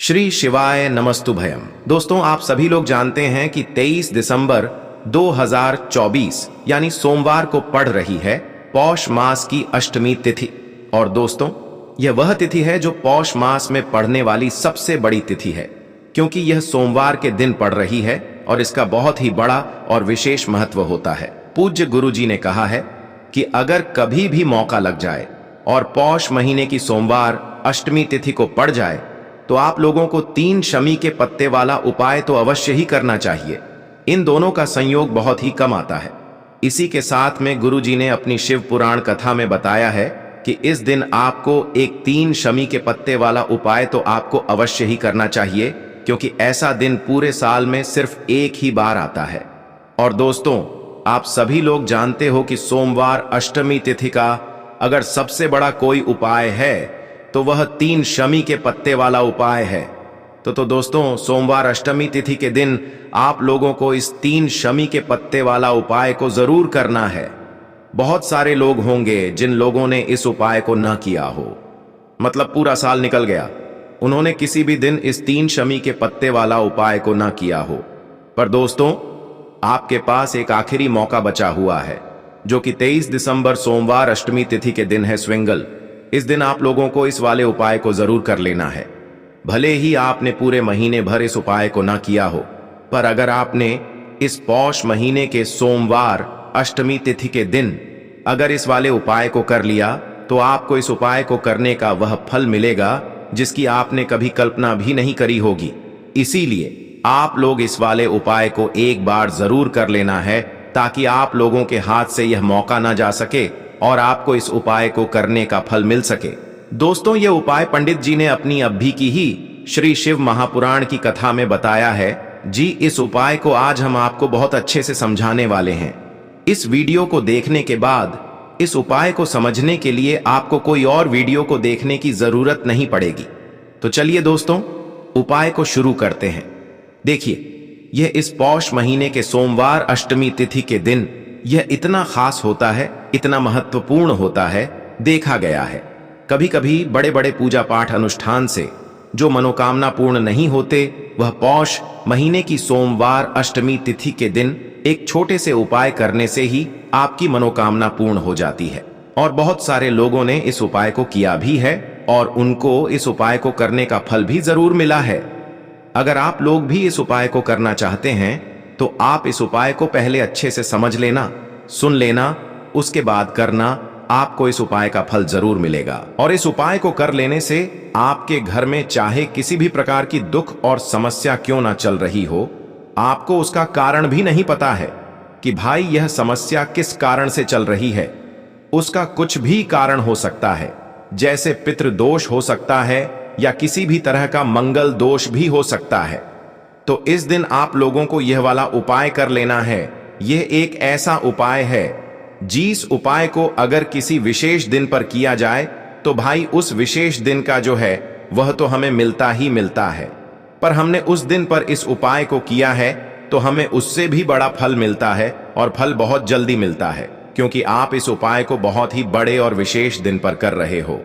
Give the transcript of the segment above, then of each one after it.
श्री शिवाय नमस्तुभयम। दोस्तों, आप सभी लोग जानते हैं कि 23 दिसंबर 2024 यानी सोमवार को पड़ रही है पौष मास की अष्टमी तिथि। और दोस्तों, यह वह तिथि है जो पौष मास में पड़ने वाली सबसे बड़ी तिथि है, क्योंकि यह सोमवार के दिन पड़ रही है और इसका बहुत ही बड़ा और विशेष महत्व होता है। पूज्य गुरु जी ने कहा है कि अगर कभी भी मौका लग जाए और पौष महीने की सोमवार अष्टमी तिथि को पड़ जाए तो आप लोगों को 3 शमी के पत्ते वाला उपाय तो अवश्य ही करना चाहिए। इन दोनों का संयोग बहुत ही कम आता है। इसी के साथ में गुरु जी ने अपनी शिव पुराण कथा में बताया है कि इस दिन आपको एक 3 शमी के पत्ते वाला उपाय तो आपको अवश्य ही करना चाहिए, क्योंकि ऐसा दिन पूरे साल में सिर्फ एक ही बार आता है। और दोस्तों, आप सभी लोग जानते हो कि सोमवार अष्टमी तिथि का अगर सबसे बड़ा कोई उपाय है तो वह 3 शमी के पत्ते वाला उपाय है। तो दोस्तों, सोमवार अष्टमी तिथि के दिन आप लोगों को इस 3 शमी के पत्ते वाला उपाय को जरूर करना है। बहुत सारे लोग होंगे जिन लोगों ने इस उपाय को न किया हो, मतलब पूरा साल निकल गया, उन्होंने किसी भी दिन इस 3 शमी के पत्ते वाला उपाय को न किया हो। पर दोस्तों, आपके पास एक आखिरी मौका बचा हुआ है, जो कि 23 दिसंबर सोमवार अष्टमी तिथि के दिन है, स्विंगल। इस दिन आप लोगों को इस वाले उपाय को जरूर कर लेना है। भले ही आपने पूरे महीने भर इस उपाय को ना किया हो, पर अगर आपने इस पौष महीने के सोमवार अष्टमी तिथि के दिन अगर इस वाले उपाय को कर लिया तो आपको इस उपाय को करने का वह फल मिलेगा जिसकी आपने कभी कल्पना भी नहीं करी होगी। इसीलिए आप लोग इस वाले उपाय को एक बार जरूर कर लेना है, ताकि आप लोगों के हाथ से यह मौका ना जा सके और आपको इस उपाय को करने का फल मिल सके। दोस्तों, यह उपाय पंडित जी ने अपनी अभी की ही श्री शिव महापुराण की कथा में बताया है जी। इस उपाय को आज हम आपको बहुत अच्छे से समझाने वाले हैं। इस वीडियो को देखने के बाद इस उपाय को समझने के लिए आपको कोई और वीडियो को देखने की जरूरत नहीं पड़ेगी। तो चलिए दोस्तों, उपाय को शुरू करते हैं। देखिए, यह इस पौष महीने के सोमवार अष्टमी तिथि के दिन यह इतना खास होता है, इतना महत्वपूर्ण होता है। देखा गया है कभी कभी बड़े बड़े पूजा पाठ अनुष्ठान से जो मनोकामना पूर्ण नहीं होते, वह पौष महीने की सोमवार अष्टमी तिथि के दिन एक छोटे से उपाय करने से ही आपकी मनोकामना पूर्ण हो जाती है। और बहुत सारे लोगों ने इस उपाय को किया भी है और उनको इस उपाय को करने का फल भी जरूर मिला है। अगर आप लोग भी इस उपाय को करना चाहते हैं तो आप इस उपाय को पहले अच्छे से समझ लेना, सुन लेना, उसके बाद करना। आपको इस उपाय का फल जरूर मिलेगा। और इस उपाय को कर लेने से आपके घर में चाहे किसी भी प्रकार की दुख और समस्या क्यों ना चल रही हो, आपको उसका कारण भी नहीं पता है कि भाई यह समस्या किस कारण से चल रही है। उसका कुछ भी कारण हो सकता है, जैसे पितृदोष हो सकता है या किसी भी तरह का मंगल दोष भी हो सकता है। तो इस दिन आप लोगों को यह वाला उपाय कर लेना है। यह एक ऐसा उपाय है जिस उपाय को अगर किसी विशेष दिन पर किया जाए तो भाई उस विशेष दिन का जो है वह तो हमें मिलता ही मिलता है, पर हमने उस दिन पर इस उपाय को किया है तो हमें उससे भी बड़ा फल मिलता है, और फल बहुत जल्दी मिलता है, क्योंकि आप इस उपाय को बहुत ही बड़े और विशेष दिन पर कर रहे हो।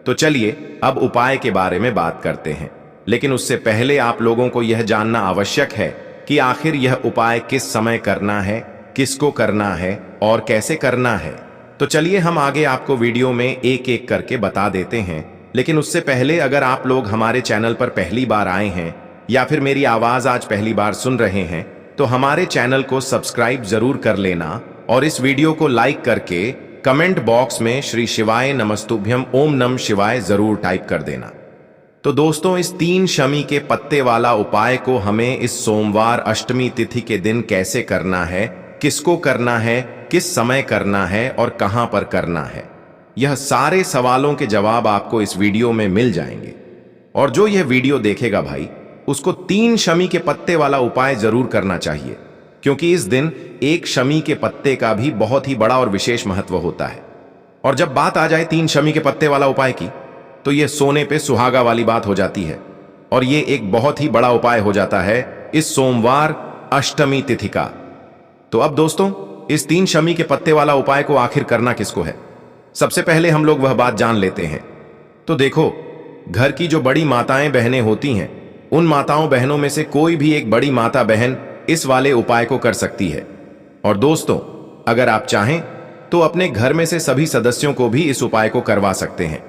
तो चलिए अब उपाय के बारे में बात करते हैं, लेकिन उससे पहले आप लोगों को यह जानना आवश्यक है कि आखिर यह उपाय किस समय करना है, किसको करना है और कैसे करना है। तो चलिए हम आगे आपको वीडियो में एक एक करके बता देते हैं। लेकिन उससे पहले अगर आप लोग हमारे चैनल पर पहली बार आए हैं या फिर मेरी आवाज आज पहली बार सुन रहे हैं, तो हमारे चैनल को सब्सक्राइब जरूर कर लेना और इस वीडियो को लाइक करके कमेंट बॉक्स में श्री शिवाय नमस्तुभ्यम ओम नम शिवाय जरूर टाइप कर देना। तो दोस्तों, इस 3 शमी के पत्ते वाला उपाय को हमें इस सोमवार अष्टमी तिथि के दिन कैसे करना है, किसको करना है, किस समय करना है और कहां पर करना है, यह सारे सवालों के जवाब आपको इस वीडियो में मिल जाएंगे। और जो यह वीडियो देखेगा भाई, उसको 3 शमी के पत्ते वाला उपाय जरूर करना चाहिए, क्योंकि इस दिन एक शमी के पत्ते का भी बहुत ही बड़ा और विशेष महत्व होता है। और जब बात आ जाए 3 शमी के पत्ते वाला उपाय की, तो यह सोने पे सुहागा वाली बात हो जाती है, और यह एक बहुत ही बड़ा उपाय हो जाता है इस सोमवार अष्टमी तिथि का। तो अब दोस्तों, इस 3 शमी के पत्ते वाला उपाय को आखिर करना किसको है, सबसे पहले हम लोग वह बात जान लेते हैं। तो देखो, घर की जो बड़ी माताएं बहनें होती हैं, उन माताओं बहनों में से कोई भी एक बड़ी माता बहन इस वाले उपाय को कर सकती है। और दोस्तों, अगर आप चाहें तो अपने घर में से सभी सदस्यों को भी इस उपाय को करवा सकते हैं।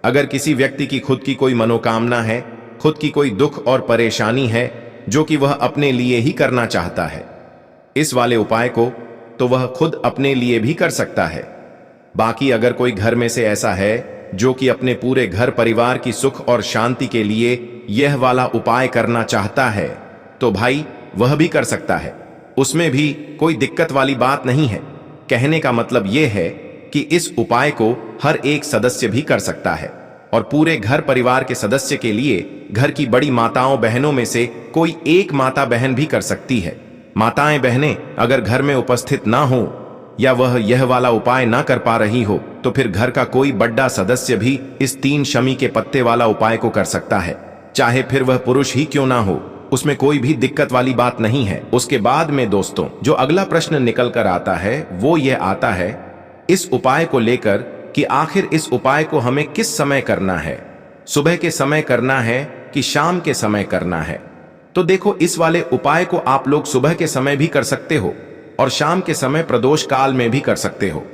अगर किसी व्यक्ति की खुद की कोई मनोकामना है, खुद की कोई दुख और परेशानी है जो कि वह अपने लिए ही करना चाहता है, इस वाले उपाय को तो वह खुद अपने लिए भी कर सकता है। बाकी अगर कोई घर में से ऐसा है जो कि अपने पूरे घर परिवार की सुख और शांति के लिए यह वाला उपाय करना चाहता है, तो भाई वह भी कर सकता है। उसमें भी कोई दिक्कत वाली बात नहीं है। कहने का मतलब यह है कि इस उपाय को हर एक सदस्य भी कर सकता है और पूरे घर परिवार के सदस्य के लिए घर की बड़ी माताओं बहनों में से कोई एक माता बहन भी कर सकती है। माताएं बहनें अगर घर में उपस्थित ना हो या वह यह वाला उपाय ना कर पा रही हो, तो फिर घर का कोई बड़ा सदस्य भी इस 3 शमी के पत्ते वाला उपाय को कर सकता है, चाहे फिर वह पुरुष ही क्यों ना हो। उसमें कोई भी दिक्कत वाली बात नहीं है। उसके बाद में दोस्तों, जो अगला प्रश्न निकल कर आता है वो यह आता है इस उपाय को लेकर कि आखिर इस उपाय को हमें किस समय करना है, सुबह के समय करना है कि शाम के समय करना है। तो देखो, इस वाले उपाय को आप लोग सुबह के समय भी कर सकते हो और शाम के समय प्रदोष काल में भी कर सकते हो।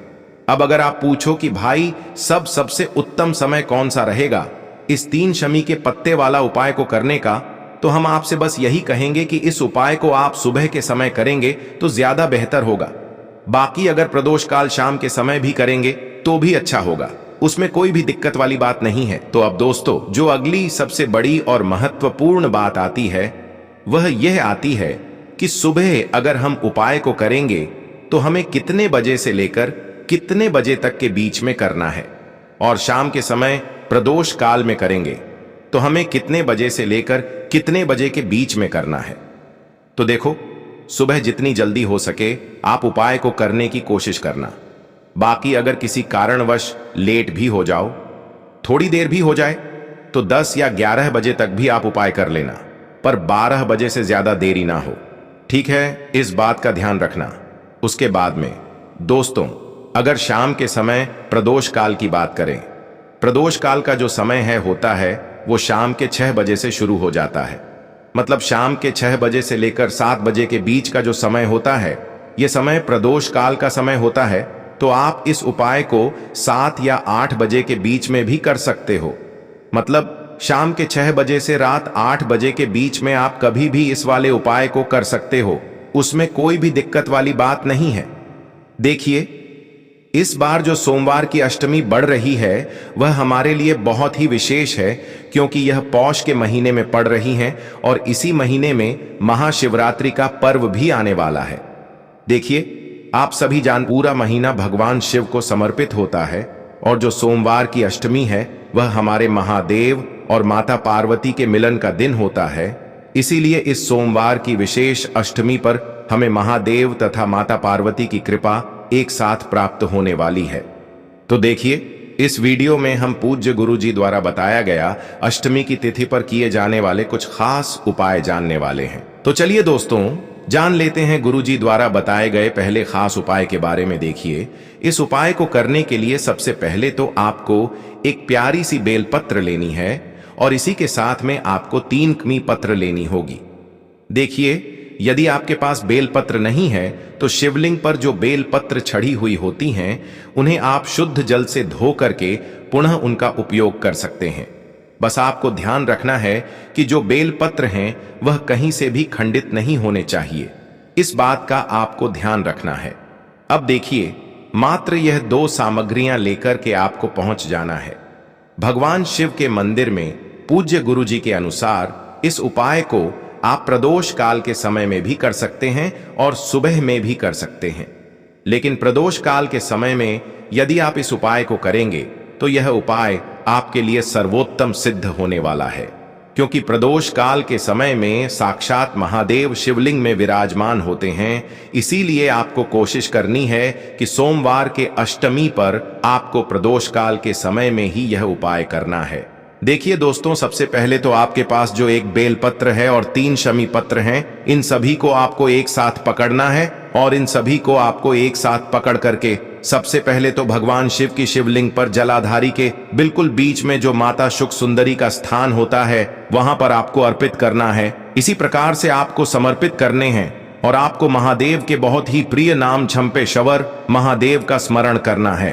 अब अगर आप पूछो कि भाई सबसे उत्तम समय कौन सा रहेगा इस 3 शमी के पत्ते वाला उपाय को करने का, तो हम आपसे बस यही कहेंगे कि इस उपाय को आप सुबह के समय करेंगे तो ज्यादा बेहतर होगा। बाकी अगर प्रदोष काल शाम के समय भी करेंगे तो भी अच्छा होगा, उसमें कोई भी दिक्कत वाली बात नहीं है। तो अब दोस्तों, जो अगली सबसे बड़ी और महत्वपूर्ण बात आती है वह यह आती है कि सुबह अगर हम उपाय को करेंगे तो हमें कितने बजे से लेकर कितने बजे तक के बीच में करना है, और शाम के समय प्रदोष काल में करेंगे तो हमें कितने बजे से लेकर कितने बजे के बीच में करना है। तो देखो, सुबह जितनी जल्दी हो सके आप उपाय को करने की कोशिश करना। बाकी अगर किसी कारणवश लेट भी हो जाओ, थोड़ी देर भी हो जाए, तो 10 या 11 बजे तक भी आप उपाय कर लेना, पर 12 बजे से ज्यादा देरी ना हो। ठीक है, इस बात का ध्यान रखना। उसके बाद में दोस्तों, अगर शाम के समय प्रदोष काल की बात करें, प्रदोष काल का जो समय होता है वो शाम के 6 बजे से शुरू हो जाता है। मतलब शाम के 6 बजे से लेकर 7 बजे के बीच का जो समय होता है, यह समय प्रदोष काल का समय होता है। तो आप इस उपाय को 7 या 8 बजे के बीच में भी कर सकते हो। मतलब शाम के 6 बजे से रात 8 बजे के बीच में आप कभी भी इस वाले उपाय को कर सकते हो, उसमें कोई भी दिक्कत वाली बात नहीं है। देखिए, इस बार जो सोमवार की अष्टमी बढ़ रही है वह हमारे लिए बहुत ही विशेष है, क्योंकि यह पौष के महीने में पड़ रही है और इसी महीने में महाशिवरात्रि का पर्व भी आने वाला है। देखिए, आप सभी पूरा महीना भगवान शिव को समर्पित होता है और जो सोमवार की अष्टमी है वह हमारे महादेव और माता पार्वती के मिलन का दिन होता है। इसीलिए इस सोमवार की विशेष अष्टमी पर हमें महादेव तथा माता पार्वती की कृपा एक साथ प्राप्त होने वाली है। तो देखिए, इस वीडियो में हम पूज्य गुरु जी द्वारा बताया गया अष्टमी की तिथि पर किए जाने वाले कुछ खास उपाय जानने वाले हैं। तो चलिए दोस्तों, जान लेते हैं गुरु जी द्वारा बताए गए पहले खास उपाय के बारे में। देखिए, इस उपाय को करने के लिए सबसे पहले तो आपको एक प्यारी सी बेलपत्र लेनी है और इसी के साथ में आपको 3 कमी पत्र लेनी होगी। देखिए, यदि आपके पास बेलपत्र नहीं है तो शिवलिंग पर जो बेलपत्र छड़ी हुई होती हैं उन्हें आप शुद्ध जल से धो करके पुनः उनका उपयोग कर सकते हैं। बस आपको ध्यान रखना है कि जो बेलपत्र हैं वह कहीं से भी खंडित नहीं होने चाहिए, इस बात का आपको ध्यान रखना है। अब देखिए, मात्र यह 2 सामग्रियां लेकर के आपको पहुंच जाना है भगवान शिव के मंदिर में। पूज्य गुरु जी के अनुसार इस उपाय को आप प्रदोष काल के समय में भी कर सकते हैं और सुबह में भी कर सकते हैं, लेकिन प्रदोष काल के समय में यदि आप इस उपाय को करेंगे तो यह उपाय आपके लिए सर्वोत्तम सिद्ध होने वाला है, क्योंकि प्रदोष काल के समय में साक्षात महादेव शिवलिंग में विराजमान होते हैं। इसीलिए आपको कोशिश करनी है कि सोमवार के अष्टमी पर आपको प्रदोष काल के समय में ही यह उपाय करना है। देखिए दोस्तों, सबसे पहले तो आपके पास जो एक बेलपत्र है और 3 शमी पत्र हैं, इन सभी को आपको एक साथ पकड़ना है और इन सभी को आपको एक साथ पकड़ करके सबसे पहले तो भगवान शिव की शिवलिंग पर जलाधारी के बिल्कुल बीच में जो माता शुक सुंदरी का स्थान होता है वहां पर आपको अर्पित करना है। इसी प्रकार से आपको समर्पित करने हैं और आपको महादेव के बहुत ही प्रिय नाम झंपेश्वर महादेव का स्मरण करना है।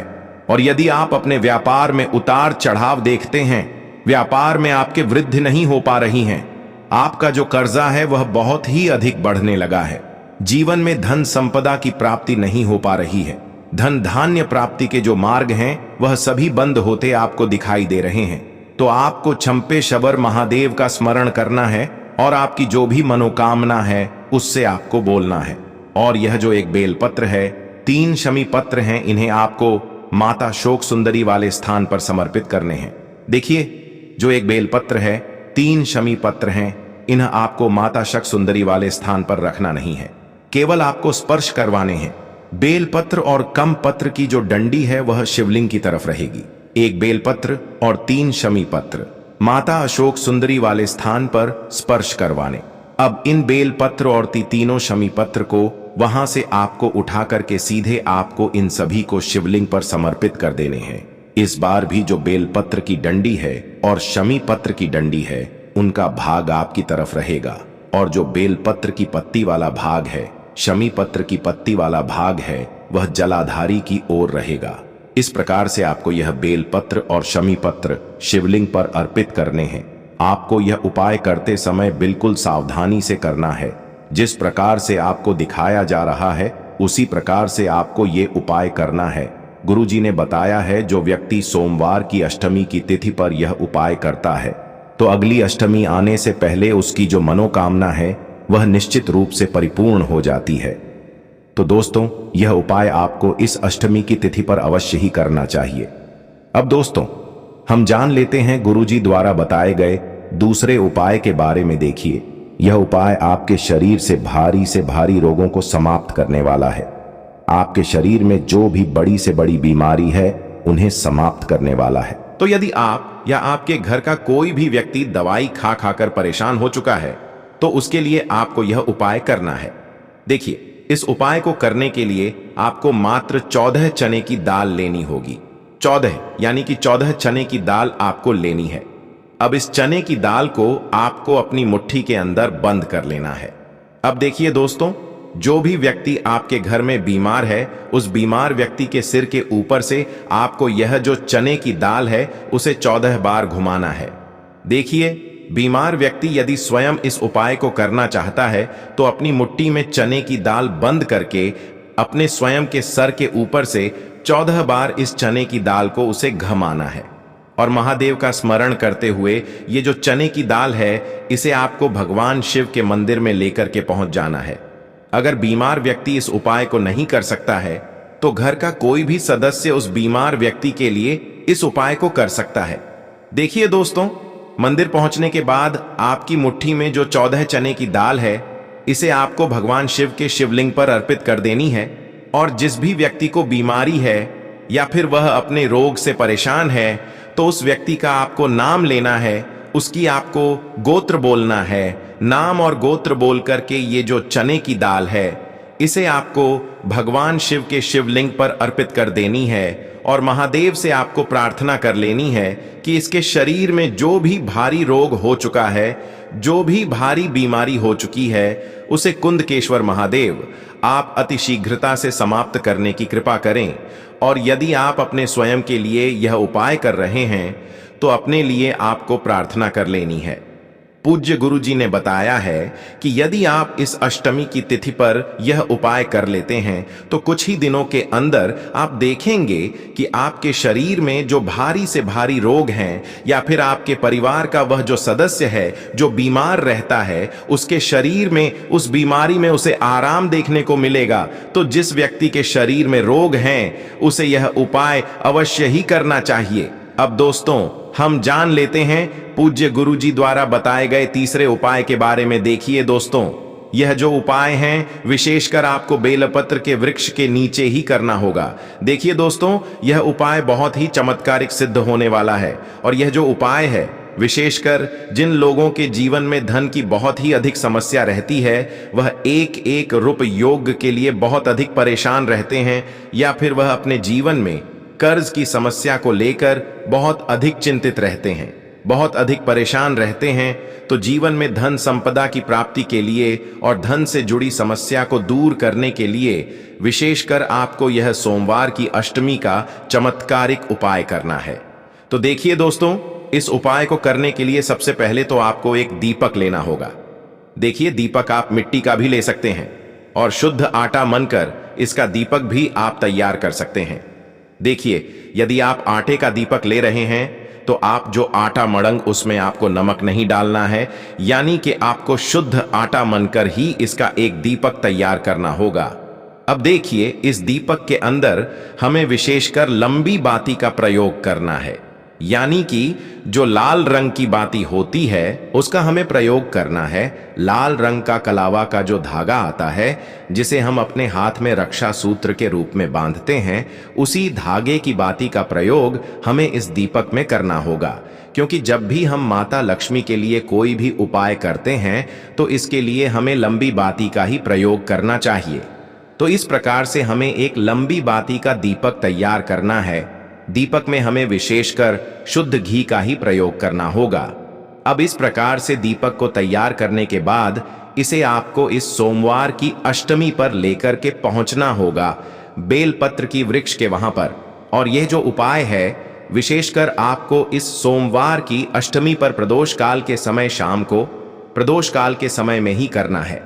और यदि आप अपने व्यापार में उतार चढ़ाव देखते हैं, व्यापार में आपके वृद्धि नहीं हो पा रही हैं, आपका जो कर्जा है वह बहुत ही अधिक बढ़ने लगा है, जीवन में धन संपदा की प्राप्ति नहीं हो पा रही है, धन धान्य प्राप्ति के जो मार्ग हैं वह सभी बंद होते आपको दिखाई दे रहे हैं, तो आपको झंपेश्वर महादेव का स्मरण करना है और आपकी जो भी मनोकामना है उससे आपको बोलना है। और यह जो एक बेलपत्र है, 3 शमी पत्र हैं, इन्हें आपको माता शोक सुंदरी वाले स्थान पर समर्पित करने हैं। देखिए, जो एक बेलपत्र है, 3 शमी पत्र हैं, इन्हें आपको माता शक सुंदरी वाले स्थान पर रखना नहीं है, केवल आपको स्पर्श करवाने हैं। बेलपत्र और कम पत्र की जो डंडी है वह शिवलिंग की तरफ रहेगी। एक बेलपत्र और 3 शमी पत्र माता अशोक सुंदरी वाले स्थान पर स्पर्श करवाने। अब इन बेलपत्र और तीनों शमी पत्र को वहां से आपको उठा करके सीधे आपको इन सभी को शिवलिंग पर समर्पित कर देने हैं। इस बार भी जो बेलपत्र की डंडी है और शमी पत्र की डंडी है उनका भाग आपकी तरफ रहेगा, और जो बेलपत्र की पत्ती वाला भाग है, शमी पत्र की पत्ती वाला भाग है, वह जलाधारी की ओर रहेगा। इस प्रकार से आपको यह बेलपत्र और शमी पत्र शिवलिंग पर अर्पित करने हैं। आपको यह उपाय करते समय बिल्कुल सावधानी से करना है। जिस प्रकार से आपको दिखाया जा रहा है उसी प्रकार से आपको ये उपाय करना है। गुरुजी ने बताया है, जो व्यक्ति सोमवार की अष्टमी की तिथि पर यह उपाय करता है तो अगली अष्टमी आने से पहले उसकी जो मनोकामना है वह निश्चित रूप से परिपूर्ण हो जाती है। तो दोस्तों, यह उपाय आपको इस अष्टमी की तिथि पर अवश्य ही करना चाहिए। अब दोस्तों, हम जान लेते हैं गुरुजी द्वारा बताए गए दूसरे उपाय के बारे में। देखिए, यह उपाय आपके शरीर से भारी रोगों को समाप्त करने वाला है। आपके शरीर में जो भी बड़ी से बड़ी बीमारी है उन्हें समाप्त करने वाला है। तो यदि आप या आपके घर का कोई भी व्यक्ति दवाई खा खाकर परेशान हो चुका है तो उसके लिए आपको यह उपाय करना है। देखिए, इस उपाय को करने के लिए आपको मात्र 14 चने की दाल लेनी होगी। 14 यानी कि 14 चने की दाल आपको लेनी है। अब इस चने की दाल को आपको अपनी मुट्ठी के अंदर बंद कर लेना है। अब देखिए दोस्तों, जो भी व्यक्ति आपके घर में बीमार है उस बीमार व्यक्ति के सिर के ऊपर से आपको यह जो चने की दाल है उसे 14 बार घुमाना है। देखिए, बीमार व्यक्ति यदि स्वयं इस उपाय को करना चाहता है तो अपनी मुट्ठी में चने की दाल बंद करके अपने स्वयं के सर के ऊपर से 14 बार इस चने की दाल को उसे घुमाना है और महादेव का स्मरण करते हुए ये जो चने की दाल है इसे आपको भगवान शिव के मंदिर में लेकर के पहुंच जाना है। अगर बीमार व्यक्ति इस उपाय को नहीं कर सकता है तो घर का कोई भी सदस्य उस बीमार व्यक्ति के लिए इस उपाय को कर सकता है। देखिए दोस्तों, मंदिर पहुंचने के बाद आपकी मुट्ठी में जो 14 चने की दाल है इसे आपको भगवान शिव के शिवलिंग पर अर्पित कर देनी है। और जिस भी व्यक्ति को बीमारी है या फिर वह अपने रोग से परेशान है तो उस व्यक्ति का आपको नाम लेना है, उसकी आपको गोत्र बोलना है। नाम और गोत्र बोल करके ये जो चने की दाल है इसे आपको भगवान शिव के शिवलिंग पर अर्पित कर देनी है और महादेव से आपको प्रार्थना कर लेनी है कि इसके शरीर में जो भी भारी रोग हो चुका है, जो भी भारी बीमारी हो चुकी है, उसे कुंदकेश्वर महादेव आप अति शीघ्रता से समाप्त करने की कृपा करें। और यदि आप अपने स्वयं के लिए यह उपाय कर रहे हैं तो अपने लिए आपको प्रार्थना कर लेनी है। पूज्य गुरुजी ने बताया है कि यदि आप इस अष्टमी की तिथि पर यह उपाय कर लेते हैं तो कुछ ही दिनों के अंदर आप देखेंगे कि आपके शरीर में जो भारी से भारी रोग हैं या फिर आपके परिवार का वह जो सदस्य है जो बीमार रहता है उसके शरीर में, उस बीमारी में उसे आराम देखने को मिलेगा। तो जिस व्यक्ति के शरीर में रोग हैं उसे यह उपाय अवश्य ही करना चाहिए। अब दोस्तों, हम जान लेते हैं पूज्य गुरुजी द्वारा बताए गए तीसरे उपाय के बारे में। देखिए दोस्तों, यह जो उपाय हैं विशेषकर आपको बेलपत्र के वृक्ष के नीचे ही करना होगा। देखिए दोस्तों, यह उपाय बहुत ही चमत्कारिक सिद्ध होने वाला है और यह जो उपाय है विशेषकर जिन लोगों के जीवन में धन की बहुत ही अधिक समस्या रहती है, वह एक एक रुपये योग के लिए बहुत अधिक परेशान रहते हैं, या फिर वह अपने जीवन में कर्ज की समस्या को लेकर बहुत अधिक चिंतित रहते हैं, बहुत अधिक परेशान रहते हैं, तो जीवन में धन संपदा की प्राप्ति के लिए और धन से जुड़ी समस्या को दूर करने के लिए विशेषकर आपको यह सोमवार की अष्टमी का चमत्कारिक उपाय करना है। तो देखिए दोस्तों, इस उपाय को करने के लिए सबसे पहले तो आपको एक दीपक लेना होगा। देखिए, दीपक आप मिट्टी का भी ले सकते हैं और शुद्ध आटा मनकर इसका दीपक भी आप तैयार कर सकते हैं। देखिए, यदि आप आटे का दीपक ले रहे हैं तो आप जो आटा मड़ंग, उसमें आपको नमक नहीं डालना है, यानी कि आपको शुद्ध आटा मनकर ही इसका एक दीपक तैयार करना होगा। अब देखिए, इस दीपक के अंदर हमें विशेषकर लंबी बाती का प्रयोग करना है, यानी कि जो लाल रंग की बाती होती है उसका हमें प्रयोग करना है। लाल रंग का कलावा का जो धागा आता है, जिसे हम अपने हाथ में रक्षा सूत्र के रूप में बांधते हैं, उसी धागे की बाती का प्रयोग हमें इस दीपक में करना होगा। क्योंकि जब भी हम माता लक्ष्मी के लिए कोई भी उपाय करते हैं तो इसके लिए हमें लंबी बाती का ही प्रयोग करना चाहिए। तो इस प्रकार से हमें एक लंबी बाती का दीपक तैयार करना है। दीपक में हमें विशेषकर शुद्ध घी का ही प्रयोग करना होगा। अब इस प्रकार से दीपक को तैयार करने के बाद इसे आपको इस सोमवार की अष्टमी पर लेकर के पहुंचना होगा, बेलपत्र की वृक्ष के वहां पर। और यह जो उपाय है विशेषकर आपको इस सोमवार की अष्टमी पर प्रदोष काल के समय, शाम को प्रदोष काल के समय में ही करना है।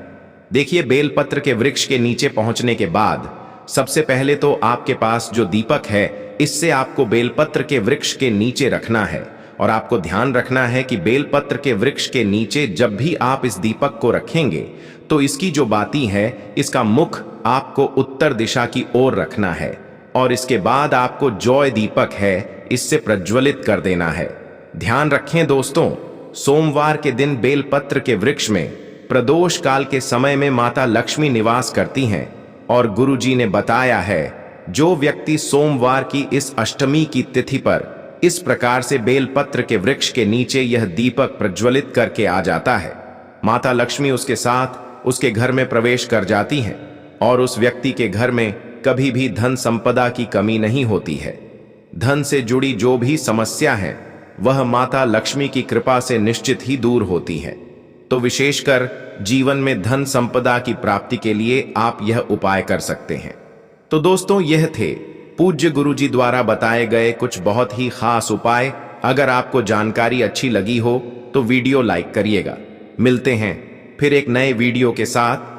देखिए, बेलपत्र के वृक्ष के नीचे पहुंचने के बाद सबसे पहले तो आपके पास जो दीपक है, इससे आपको बेलपत्र के वृक्ष के नीचे रखना है। और आपको ध्यान रखना है कि बेलपत्र के वृक्ष के नीचे जब भी आप इस दीपक को रखेंगे तो इसकी जो बाती है, इसका मुख आपको उत्तर दिशा की ओर रखना है। और इसके बाद आपको जौ दीपक है, इससे प्रज्वलित कर देना है। ध्यान रखें दोस्तों, सोमवार के दिन बेलपत्र के वृक्ष में प्रदोष काल के समय में माता लक्ष्मी निवास करती हैं। और गुरुजी ने बताया है, जो व्यक्ति सोमवार की इस अष्टमी की तिथि पर इस प्रकार से बेलपत्र के वृक्ष के नीचे यह दीपक प्रज्वलित करके आ जाता है, माता लक्ष्मी उसके साथ उसके घर में प्रवेश कर जाती हैं और उस व्यक्ति के घर में कभी भी धन संपदा की कमी नहीं होती है। धन से जुड़ी जो भी समस्या है वह माता लक्ष्मी की कृपा से निश्चित ही दूर होती है। तो विशेषकर जीवन में धन संपदा की प्राप्ति के लिए आप यह उपाय कर सकते हैं। तो दोस्तों, यह थे पूज्य गुरुजी द्वारा बताए गए कुछ बहुत ही खास उपाय। अगर आपको जानकारी अच्छी लगी हो तो वीडियो लाइक करिएगा। मिलते हैं फिर एक नए वीडियो के साथ।